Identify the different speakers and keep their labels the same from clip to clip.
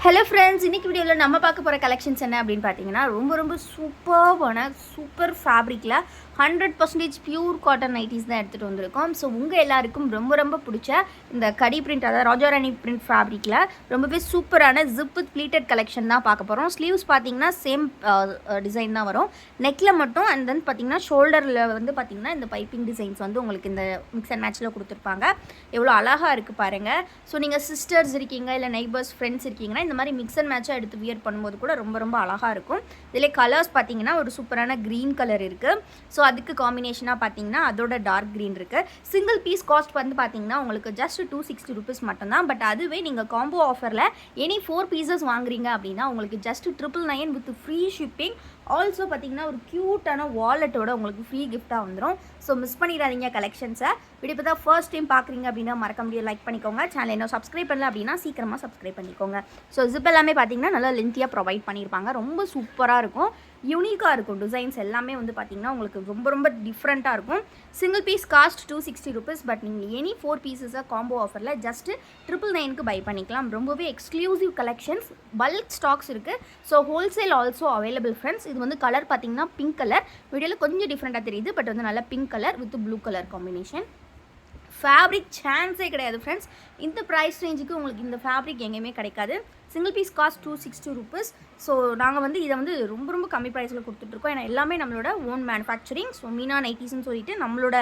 Speaker 1: Hello friends, இன்றைக்கி வீடியோவில் நம்ம பார்க்க போகிற கலெக்ஷன்ஸ் என்ன அப்படின்னு பார்த்தீங்கன்னா, ரொம்ப சூப்பர்பான சூப்பர் ஃபேப்ரிக்கில் 100% பியூர் காட்டன் நைட்டிஸ் தான் எடுத்துகிட்டு வந்திருக்கோம். ஸோ உங்கள் எல்லாருக்கும் ரொம்ப பிடிச்ச இந்த கடி பிரிண்ட், அதாவது ராஜாராணி பிரிண்ட் ஃபேப்ரிக்கில் ரொம்பவே சூப்பரான ஜிப் வித் ப்ளீட்டட் கலெக்ஷன் தான் பார்க்க போகிறோம். ஸ்லீவ்ஸ் பார்த்தீங்கன்னா சேம் டிசைன் தான் வரும், நெக்கில் மட்டும். அண்ட் தென் பார்த்தீங்கன்னா ஷோல்டரில் வந்து பார்த்தீங்கன்னா இந்த பைப்பிங் டிசைன்ஸ் வந்து உங்களுக்கு இந்த மிக்ஸ் அண்ட் மேட்ச்சில் கொடுத்துருப்பாங்க. எவ்வளோ அழகாக இருக்குது பாருங்கள். ஸோ நீங்கள் சிஸ்டர்ஸ் இருக்கீங்க, இல்லை நெய்பர்ஸ் ஃப்ரெண்ட்ஸ் இருக்கீங்கன்னா இந்த மாதிரி மிக்ஸ் அண்ட் மேட்சாக எடுத்து வியர் பண்ணும்போது கூட ரொம்ப அழகாக இருக்கும். இதில் கலர்ஸ் பார்த்தீங்கன்னா ஒரு சூப்பரான க்ரீன் கலர் இருக்குது. ஸோ அதுக்கு காம்பினேஷனாக பார்த்தீங்கன்னா அதோட டார்க் க்ரீன் இருக்குது. சிங்கிள் பீஸ் காஸ்ட் வந்து பார்த்தீங்கன்னா உங்களுக்கு ஜஸ்ட் 260 rupees மட்டும்தான். பட் அதுவே நீங்கள் காம்போ ஆஃபரில் எனி 4 pieces வாங்குறீங்க அப்படின்னா உங்களுக்கு just 999 with free shipping. Also பார்த்தீங்கன்னா ஒரு க்யூட்டான வாலெட்டோட உங்களுக்கு ஃப்ரீ கிஃப்டாக வந்துடும். ஸோ மிஸ் பண்ணிடாதீங்க கலெக்ஷன்ஸை. வீடியோ இப்போ தான் ஃபர்ஸ்ட் டைம் பார்க்குறீங்க அப்படின்னா மறக்க முடியாது லைக் பண்ணிக்கோங்க. சேனல் இன்னும் சப்ஸ்கிரைப் பண்ணல அப்படின்னா சீக்கிரமாக சப்ஸ்கிரைப் பண்ணிக்கோங்க. ஸோ ஜிப் எல்லாமே பார்த்தீங்கன்னா நல்லா லென்த்தியாக ப்ரொவைட் பண்ணியிருப்பாங்க. ரொம்ப சூப்பராக இருக்கும், யூனிக்காக இருக்கும். டிசைன்ஸ் எல்லாமே வந்து பார்த்தீங்கன்னா உங்களுக்கு ரொம்ப டிஃப்ரெண்ட்டாக இருக்கும். Single piece cost 260 rupees. But நீங்கள் எனி 4 pieces காம்போ ஆஃபரில் ஜஸ்ட் 999 பை பண்ணிக்கலாம். ரொம்பவே எக்ஸ்க்ளூசிவ் கலெக்ஷன்ஸ், பல்க் ஸ்டாக்ஸ் இருக்குது. So wholesale also available friends. இது வந்து கலர் பார்த்தீங்கன்னா பிங்க் கலர், வீடியோவில் கொஞ்சம் டிஃப்ரெண்ட்டாக தெரியுது. பட் வந்து நல்லா pink colour with blue colour combination. Fabric சான்ஸே கிடையாது ஃப்ரெண்ட்ஸ். இந்த ப்ரைஸ் ரேஞ்சுக்கு உங்களுக்கு இந்த ஃபேப்ரிக் எங்கேயுமே கிடைக்காது. Single piece cost 260 rupees. So நாங்கள் வந்து இதை வந்து ரொம்ப கம்மி ப்ரைஸில் கொடுத்துட்ருக்கோம். ஏன்னா எல்லாமே நம்மளோட ஓன் மேனுஃபேக்சரிங். ஸோ மீனா நைட்டிஸ்ன்னு சொல்லிட்டு நம்மளோட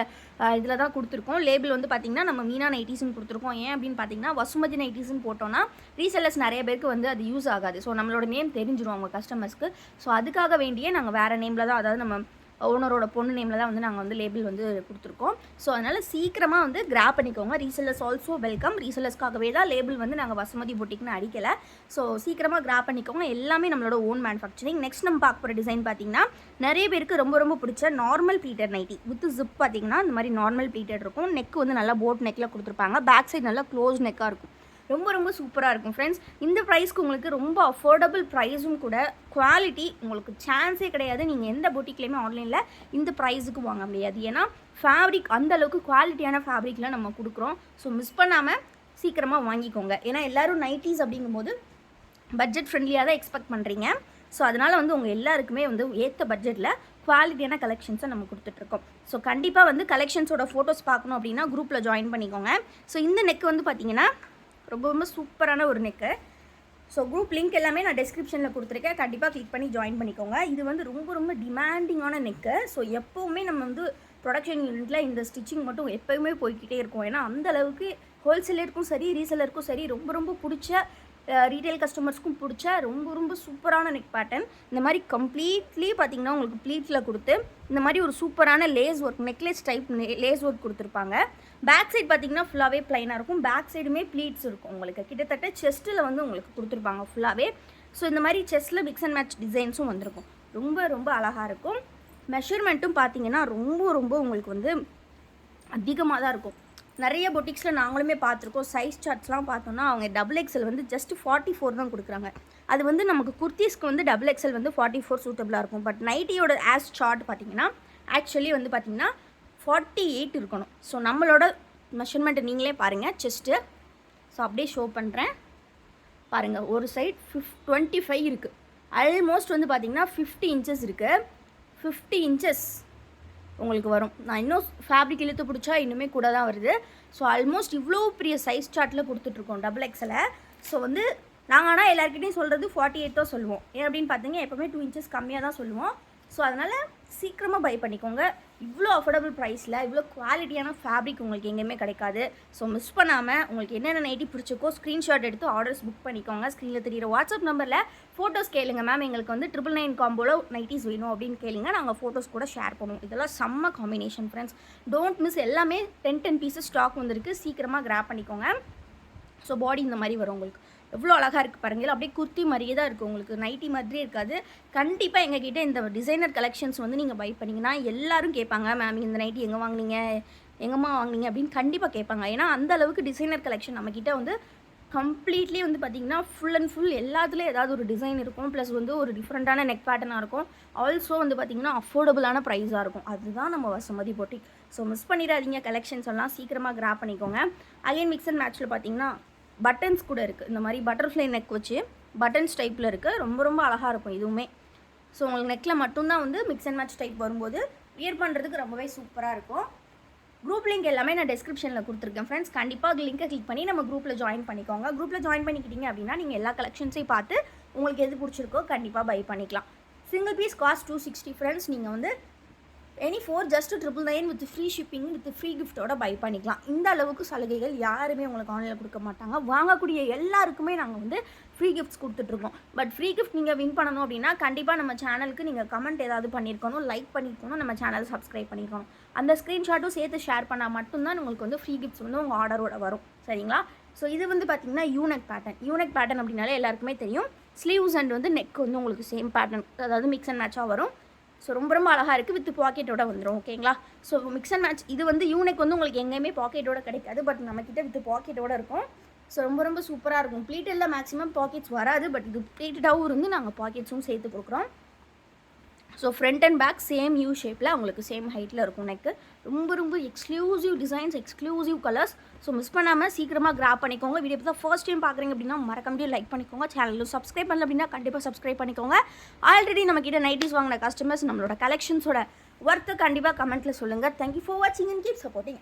Speaker 1: இதில் தான் கொடுத்துருக்கோம். லேபிள் வந்து பார்த்திங்கன்னா நம்ம மீனா நைட்டிஸ்ன்னு கொடுத்துருக்கோம். ஏன் அப்படின்னு பார்த்தீங்கன்னா வசுமதி நைட்டிஸ்ன்னு போட்டோன்னா ரீசெல்லர்ஸ் நிறைய பேருக்கு வந்து அது யூஸ் ஆகாது. ஸோ நம்மளோட நேம் தெரிஞ்சிடும் அவங்க கஸ்டமர்ஸ்க்கு. ஸோ அதுக்காக வேண்டியே நாங்கள் வேறு நேமில் தான், அதாவது நம்ம ஓனரோட பொண்ணு நேமில் தான் வந்து நாங்கள் வந்து லேபிள் வந்து கொடுத்துருக்கோம். ஸோ அதனால் சீக்கிரமாக வந்து கிராப் பண்ணிக்கோங்க. Resellers also welcome. ரீசெல்லர்ஸ்க்காகவே தான் லேபிள் வந்து நாங்கள் வசுமதி பொட்டிக்குன்னு அடிக்கலை. ஸோ சீக்கிரமாக கிராப் பண்ணிக்கோங்க. எல்லாமே நம்மளோட ஓன் மேனுஃபேக்சரிங். நெக்ஸ்ட் நம்ம பார்க்க போகிற டிசைன் பார்த்தீங்கன்னா நிறைய பேருக்கு ரொம்ப பிடிச்ச normal pleated nightie with zip. பார்த்தீங்கன்னா இந்த மாதிரி நார்மல் ப்ளீட்டட் இருக்கும். நெக் வந்து நல்லா போட் நெக்கில் கொடுத்துருப்பாங்க. பேக் சைடு நல்லா க்ளோஸ் நெக்காக இருக்கும். ரொம்ப சூப்பராக இருக்கும் ஃப்ரெண்ட்ஸ். இந்த ப்ரைஸ்க்கு உங்களுக்கு ரொம்ப அஃபோர்டபுள் ப்ரைஸும் கூட. குவாலிட்டி உங்களுக்கு சான்ஸே கிடையாது. நீங்கள் எந்த பொட்டிக்லேயுமே ஆன்லைனில் இந்த ப்ரைஸுக்கு வாங்க முடியாது. ஏன்னா ஃபேப்ரிக் அந்தளவுக்கு குவாலிட்டியான ஃபேப்ரிக்கில் நம்ம கொடுக்குறோம். ஸோ மிஸ் பண்ணாமல் சீக்கிரமாக வாங்கிக்கோங்க. ஏன்னா எல்லோரும் நைட்டிஸ் அப்படிங்கும்போது பட்ஜெட் ஃப்ரெண்ட்லியாக தான் எக்ஸ்பெக்ட் பண்ணுறீங்க. ஸோ அதனால் வந்து உங்கள் எல்லாருக்குமே வந்து ஏற்ற பட்ஜெட்டில் குவாலிட்டியான கலெக்ஷன்ஸை நம்ம கொடுத்துட்ருக்கோம். ஸோ கண்டிப்பாக வந்து கலெக்ஷன்ஸோட ஃபோட்டோஸ் பார்க்கணும் அப்படின்னா குரூப்பில் ஜாயின் பண்ணிக்கோங்க. ஸோ இந்த நெக் வந்து பார்த்திங்கன்னா ரொம்ப சூப்பரான ஒரு நெக்கு. ஸோ குரூப் லிங்க் எல்லாமே நான் டிஸ்கிரிப்ஷனில் கொடுத்துருக்கேன். கண்டிப்பாக கிளிக் பண்ணி ஜாயின் பண்ணிக்கோங்க. இது வந்து ரொம்ப டிமாண்டிங்கான நெக்கு. ஸோ எப்போவுமே நம்ம வந்து ப்ரொடக்ஷன் யூனிட்டில் இந்த ஸ்டிச்சிங் மட்டும் எப்போயுமே போய்கிட்டே இருக்கும். ஏன்னா அந்தளவுக்கு ஹோல்சேலருக்கும் சரி ரீசெலருக்கும் சரி ரொம்ப பிடிச்ச, ரீட்டைல் கஸ்டமர்ஸ்க்கும் பிடிச்ச ரொம்ப சூப்பரான நெக் பேட்டர்ன். இந்த மாதிரி கம்ப்ளீட்லி பார்த்திங்கன்னா உங்களுக்கு ப்ளீட்டில் கொடுத்து இந்த மாதிரி ஒரு சூப்பரான lace work, necklace type lace work கொடுத்துருப்பாங்க. பேக் சைடு பார்த்திங்கன்னா ஃபுல்லாகவே ப்ளைனாக இருக்கும். பேக் சைடுமே ப்ளீட்ஸ் இருக்கும். உங்களுக்கு கிட்டத்தட்ட செஸ்ட்டில் வந்து உங்களுக்கு கொடுத்துருப்பாங்க ஃபுல்லாகவே. ஸோ இந்த மாதிரி செஸ்ட்டில் மிக்ஸ் அண்ட் மேட்ச் டிசைன்ஸும் வந்திருக்கும். ரொம்ப அழகாக இருக்கும். மெஷர்மெண்ட்டும் பார்த்திங்கன்னா ரொம்ப உங்களுக்கு வந்து அதிகமாக தான் இருக்கும். நிறைய பொட்டிக்ஸில் நாங்களுமே பார்த்துருக்கோம். சைஸ் சார்ட்ஸ்லாம் பார்த்தோன்னா அவங்க XXL வந்து ஜஸ்ட் 44 தான் கொடுக்குறாங்க. அது வந்து நமக்கு குர்த்திஸ்க்கு வந்து XXL வந்து 44 சூட்டபுளாக இருக்கும். பட் நைட்டியோட ஆஸ் சார்ட் பார்த்திங்கன்னா ஆக்சுவலி வந்து பார்த்திங்கன்னா 48 இருக்கணும். ஸோ நம்மளோட மெஷர்மெண்ட்டை நீங்களே பாருங்கள். செஸ்ட்டு ஸோ அப்படியே ஷோ பண்ணுறேன் பாருங்கள். ஒரு சைட் 25 இருக்குது. ஆல்மோஸ்ட் வந்து பார்த்திங்கன்னா 50 inches இருக்குது. 50 inches உங்களுக்கு வரும். நான் இன்னும் ஃபேப்ரிக் இழுத்து பிடிச்சா இன்னுமே கூட தான் வருது. ஸோ ஆல்மோஸ்ட் இவ்வளோ பெரிய சைஸ் சார்ட்டில் கொடுத்துட்ருக்கோம் XXL. ஸோ வந்து நாங்கள் ஆனால் எல்லாருக்கிட்டையும் சொல்கிறது 48 தான் சொல்லுவோம். ஏன் அப்படின்னு பார்த்தீங்கன்னா எப்போவுமே 2 inches கம்மியாக தான் சொல்லுவோம். ஸோ அதனால் சீக்கிரமாக பை பண்ணிக்கோங்க. இவ்வளோ அஃபோர்டபுள் ப்ரைஸில் இவ்வளோ குவாலிட்டியான ஃபேப்ரிக் உங்களுக்கு எங்கேயுமே கிடைக்காது. ஸோ மிஸ் பண்ணாமல் உங்களுக்கு என்னென்ன நைட்டி பிடிச்சிக்கோ ஸ்க்ரீன்ஷாட் எடுத்து ஆர்டர்ஸ் புக் பண்ணிக்கோங்க. ஸ்க்ரீனில் தெரியிற வாட்ஸ்அப் நம்பரில் ஃபோட்டோஸ் கேளுங்க. மேம் எங்களுக்கு வந்து 999 காம்போவில் நைட்டிஸ் வேணும் அப்படின்னு கேளுங்க. நாங்கள் ஃபோட்டோஸ் கூட ஷேர் பண்ணுவோம். இதெல்லாம் செம்ம காம்பினேஷன் ஃப்ரெண்ட்ஸ். Don't miss. எல்லாமே 10 pieces ஸ்டாக் வந்திருக்கு. சீக்கிரமாக கிராப் பண்ணிக்கோங்க. ஸோ பாடி இந்த மாதிரி வரும். உங்களுக்கு எவ்வளோ அழகாக இருக்குது பாருங்கள். அப்படியே குர்த்தி மாதிரியே தான் இருக்குது. உங்களுக்கு நைட்டி மாதிரியே இருக்காது. கண்டிப்பாக எங்ககிட்ட இந்த டிசைனர் கலெக்ஷன்ஸ் வந்து நீங்கள் பை பண்ணிங்கன்னா எல்லோரும் கேட்பாங்க, மேம் இந்த நைட்டி எங்கே வாங்கினீங்க, எங்கம்மா வாங்கினீங்க அப்படின்னு கண்டிப்பாக கேட்பாங்க. ஏன்னா அந்த அளவுக்கு டிசைனர் கலெக்ஷன் நம்மக்கிட்ட வந்து கம்ப்ளீட்லி வந்து பார்த்திங்கன்னா ஃபுல் அண்ட் ஃபுல் எல்லாத்துலேயும் ஏதாவது ஒரு டிசைன் இருக்கும். ப்ளஸ் வந்து ஒரு டிஃப்ரெண்ட்டான நெக் பேட்டர்னாக இருக்கும். ஆல்சோ வந்து பார்த்திங்கன்னா அஃபோர்டபுளான ப்ரைஸாக இருக்கும். அதுதான் நம்ம வசுமதி பொட்டிக். ஸோ மிஸ் பண்ணிடாதீங்க. கலெக்ஷன்ஸ் எல்லாம் சீக்கிரமாக கிராப் பண்ணிக்கோங்க. அகைன் மிக்ஸ் அண்ட் மேட்ச்சில் பார்த்திங்கன்னா பட்டன்ஸ் கூட இருக்குது. இந்த மாதிரி பட்டர்ஃப்ளை நெக் வச்சு பட்டன்ஸ் டைப்பில் இருக்குது. ரொம்ப ரொம்ப அழகாக இருக்கும் இதுவுமே. ஸோ உங்களுக்கு நெக்கில் மட்டும்தான் வந்து மிக்ஸ் அண்ட் மேட்ச் டைப் வரும்போது வியர் பண்ணுறதுக்கு ரொம்பவே சூப்பராக இருக்கும். குரூப் லிங்க் எல்லாமே நான் டிஸ்கிரிப்ஷனில் கொடுத்துருக்கேன் ஃப்ரெண்ட்ஸ். கண்டிப்பாக அது லிங்கை கிளிக் பண்ணி நம்ம குரூப்பில் ஜாயின் பண்ணிக்கோங்க. குரூப்பில் ஜாயின் பண்ணிக்கிட்டீங்க அப்படின்னா நீங்கள் எல்லா கலெக்ஷன்ஸையும் பார்த்து உங்களுக்கு எது பிடிச்சிருக்கோ கண்டிப்பாக பை பண்ணிக்கலாம். Single piece cost 260 friends. நீங்கள் வந்து any 4 just 999 with free shipping with free கிஃப்ட்டோட பை பண்ணிக்கலாம். இந்த அளவுக்கு சலுகைகள் யாருமே உங்களுக்கு ஆன்லைனில் கொடுக்க மாட்டாங்க. வாங்கக்கூடிய எல்லாருக்குமே நாங்கள் வந்து ஃப்ரீ கிஃப்ட்ஸ் கொடுத்துட்ருக்கோம். பட் ஃப்ரீ கிஃப்ட் நீங்கள் வின் பண்ணணும் அப்படின்னா கண்டிப்பாக நம்ம சேனலுக்கு நீங்கள் கமெண்ட் ஏதாவது பண்ணியிருக்கணும், லைக் பண்ணியிருக்கணும், நம்ம சேனல் சப்ஸ்கிரைப் பண்ணியிருக்கணும். அந்த ஸ்க்ரீன்ஷாட்டும் சேர்த்து ஷேர் பண்ணால் மட்டும்தான் உங்களுக்கு வந்து ஃப்ரீ கிஃப்ட்ஸ் வந்து உங்கள் ஆர்டரோட வரும். சரிங்களா? ஸோ இது வந்து பார்த்திங்கன்னா யூனெக் பேட்டர்ன் அப்படின்னாலே எல்லாருக்குமே தெரியும். ஸ்லீவ்ஸ் அண்ட் வந்து நெக் வந்து உங்களுக்கு சேம் பேட்டர்ன், அதாவது மிக்ஸ் அண்ட் மேட்சாக வரும். ஸோ ரொம்ப ரொம்ப அழகாக இருக்குது. வித் பாக்கெட்டோட வந்துடும். ஓகேங்களா? ஸோ மிக்ஸ் அண்ட் மேட்ச் இது வந்து யூனெக் வந்து உங்களுக்கு எங்கேயுமே பாக்கெட்டோட கிடைக்காது. பட் நம்மக்கிட்ட வித் பாக்கெட்டோட இருக்கும். ஸோ ரொம்ப ரொம்ப சூப்பராக இருக்கும். ப்ளீட்டெல்லாம் மேக்ஸிமம் பாக்கெட்ஸ் வராது. பட் இது ப்ளீட்டடாகவும் இருந்து நாங்கள் பாக்கெட்ஸும் சேர்த்து கொடுக்குறோம். So front and back same U ஷேப்பில் உங்களுக்கு சேம் ஹைட்டில் இருக்கும் நெக்கு. ரொம்ப ரொம்ப exclusive designs, exclusive colours. So miss பண்ணாமல் சீக்கிரமாக கிராப் பண்ணிக்கோங்க. வீடியோ இப்போ தான் ஃபர்ஸ்ட் டைம் பார்க்குறீங்க அப்படின்னா மறக்காம லைக் பண்ணிக்கோங்க. சேனலும் சப்ஸ்கிரைப் பண்ணல அப்படின்னா கண்டிப்பாக சப்ஸ்கிரைப் பண்ணிக்கோங்க. ஆல்ரெடி நம்மக்கிட்ட நைட்டிஸ் வாங்கின கஸ்டமர்ஸ் நம்மளோட கலெக்ஷன்ஸோட ஒர்த்தை கண்டிப்பாக கமெண்ட்டில் சொல்லுங்கள். தேங்க்யூ ஃபார் வாட்சிங் அண்ட் கீப் சப்போர்ட்டிங்.